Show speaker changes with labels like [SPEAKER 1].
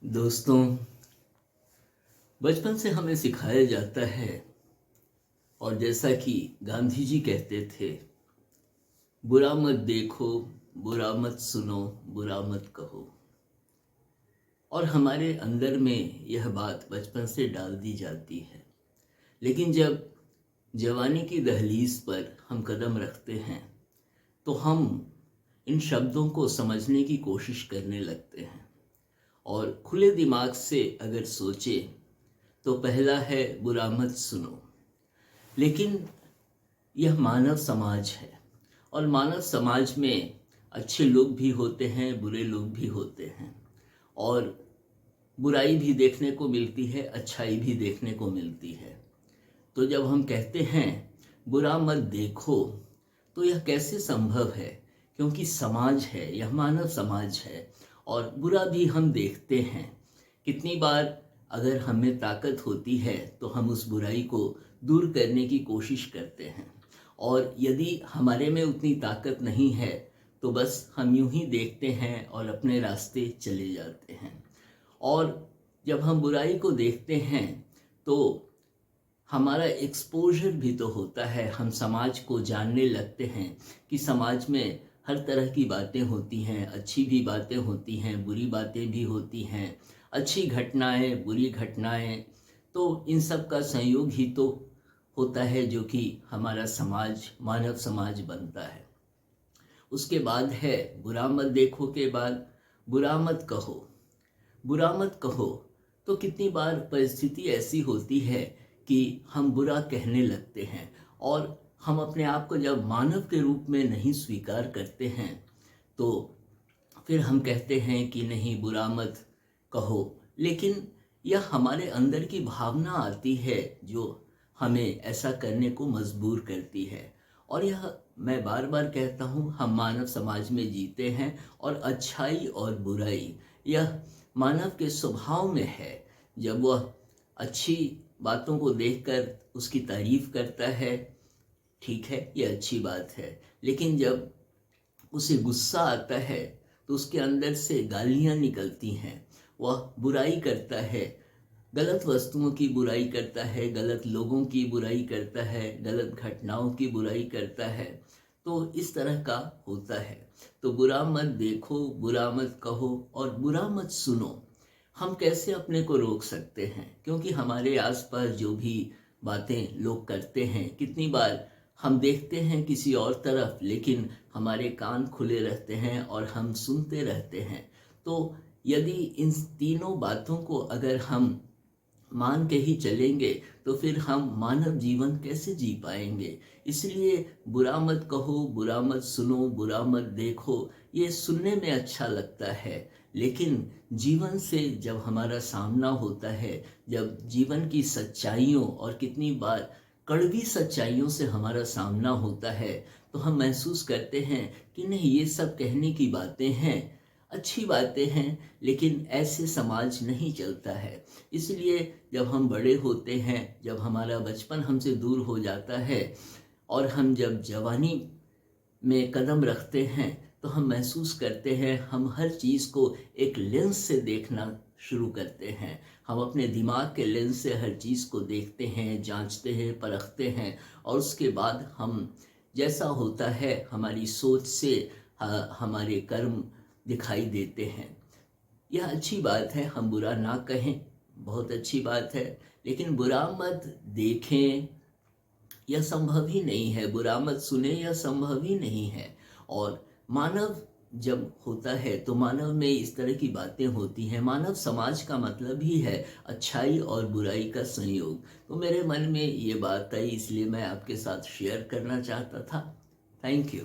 [SPEAKER 1] दोस्तों, बचपन से हमें सिखाया जाता है और जैसा कि गांधी जी कहते थे, बुरा मत देखो, बुरा मत सुनो, बुरा मत कहो। और हमारे अंदर में यह बात बचपन से डाल दी जाती है। लेकिन जब जवानी की दहलीज पर हम कदम रखते हैं तो हम इन शब्दों को समझने की कोशिश करने लगते हैं और खुले दिमाग से अगर सोचे तो पहला है बुरा मत सुनो। लेकिन यह मानव समाज है और मानव समाज में अच्छे लोग भी होते हैं, बुरे लोग भी होते हैं और बुराई भी देखने को मिलती है, अच्छाई भी देखने को मिलती है। तो जब हम कहते हैं बुरा मत देखो तो यह कैसे संभव है, क्योंकि समाज है, यह मानव समाज है और बुरा भी हम देखते हैं। कितनी बार अगर हमें ताकत होती है तो हम उस बुराई को दूर करने की कोशिश करते हैं और यदि हमारे में उतनी ताकत नहीं है तो बस हम यूं ही देखते हैं और अपने रास्ते चले जाते हैं। और जब हम बुराई को देखते हैं तो हमारा एक्सपोजर भी तो होता है, हम समाज को जानने लगते हैं कि समाज में हर तरह की बातें होती हैं, अच्छी भी बातें होती हैं, बुरी बातें भी होती हैं, अच्छी घटनाएं, बुरी घटनाएं, तो इन सब का संयोग ही तो होता है जो कि हमारा समाज, मानव समाज बनता है। उसके बाद है बुरा मत देखो के बाद बुरा मत कहो। बुरा मत कहो तो कितनी बार परिस्थिति ऐसी होती है कि हम बुरा कहने लगते हैं और हम अपने आप को जब मानव के रूप में नहीं स्वीकार करते हैं तो फिर हम कहते हैं कि नहीं, बुरा मत कहो। लेकिन यह हमारे अंदर की भावना आती है जो हमें ऐसा करने को मजबूर करती है। और यह मैं बार बार कहता हूँ, हम मानव समाज में जीते हैं और अच्छाई और बुराई यह मानव के स्वभाव में है। जब वह अच्छी बातों को देखकर उसकी तारीफ करता है, ठीक है, ये अच्छी बात है। लेकिन जब उसे गुस्सा आता है तो उसके अंदर से गालियाँ निकलती हैं, वह बुराई करता है, गलत वस्तुओं की बुराई करता है, गलत लोगों की बुराई करता है, गलत घटनाओं की बुराई करता है, तो इस तरह का होता है। तो बुरा मत देखो, बुरा मत कहो और बुरा मत सुनो। हम कैसे अपने को रोक सकते हैं, क्योंकि हमारे आसपास जो भी बातें लोग करते हैं, कितनी बार हम देखते हैं किसी और तरफ लेकिन हमारे कान खुले रहते हैं और हम सुनते रहते हैं। तो यदि इन तीनों बातों को अगर हम मान के ही चलेंगे तो फिर हम मानव जीवन कैसे जी पाएंगे। इसलिए बुरा मत कहो, बुरा मत सुनो, बुरा मत देखो, ये सुनने में अच्छा लगता है, लेकिन जीवन से जब हमारा सामना होता है, जब जीवन की सच्चाइयों और कितनी बार कड़वी सच्चाइयों से हमारा सामना होता है तो हम महसूस करते हैं कि नहीं, ये सब कहने की बातें हैं, अच्छी बातें हैं, लेकिन ऐसे समाज नहीं चलता है। इसलिए जब हम बड़े होते हैं, जब हमारा बचपन हमसे दूर हो जाता है और हम जब जवानी में कदम रखते हैं तो हम महसूस करते हैं, हम हर चीज़ को एक लेंस से देखना शुरू करते हैं। हम अपने दिमाग के लेंस से हर चीज़ को देखते हैं, जांचते हैं, परखते हैं और उसके बाद हम जैसा होता है हमारी सोच से हमारे कर्म दिखाई देते हैं। यह अच्छी बात है, हम बुरा ना कहें, बहुत अच्छी बात है, लेकिन बुरा मत देखें यह संभव ही नहीं है, बुरा मत सुने यह संभव ही नहीं है। और मानव जब होता है तो मानव में इस तरह की बातें होती हैं। मानव समाज का मतलब ही है अच्छाई और बुराई का संयोग। तो मेरे मन में ये बात आई, इसलिए मैं आपके साथ शेयर करना चाहता था। Thank you.